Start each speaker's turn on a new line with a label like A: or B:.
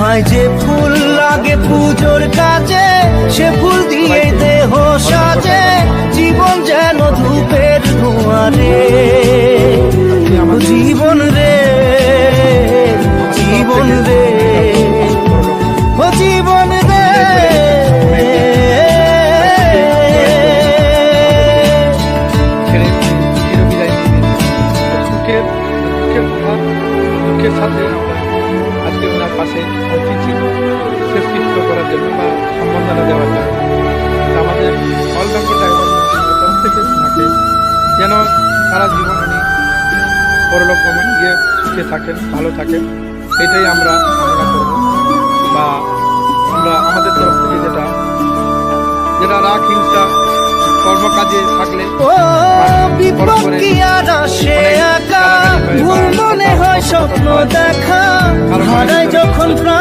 A: হায় যে ফুল লাগে পুজোর কাজে, সে ফুল দিয়ে দেহ সাজে, জীবন যেন ধূপের ধোঁয়ারে। জীবন রে, জীবন রে, ও জীবন রে।
B: দুঃখের সাথে আজকে ওনার পাশে অতিথি শেষকৃত্য করার জন্য বা সম্বর্ধনা দেওয়ার জন্য আমাদের অল বেঙ্গল টাইগার তরফ থেকে থাকে যেন সারা জীবন উনি পরলোক গমনে গিয়ে সুখে থাকেন, ভালো থাকেন, এটাই আমরা কামনা করব। বা আমরা আমাদের তরফ থেকে যেটা রাগ হিংসা কর্মকাজে থাকলে
A: ভুল মনে হয় স্বপ্ন দেখা, হারায় যখন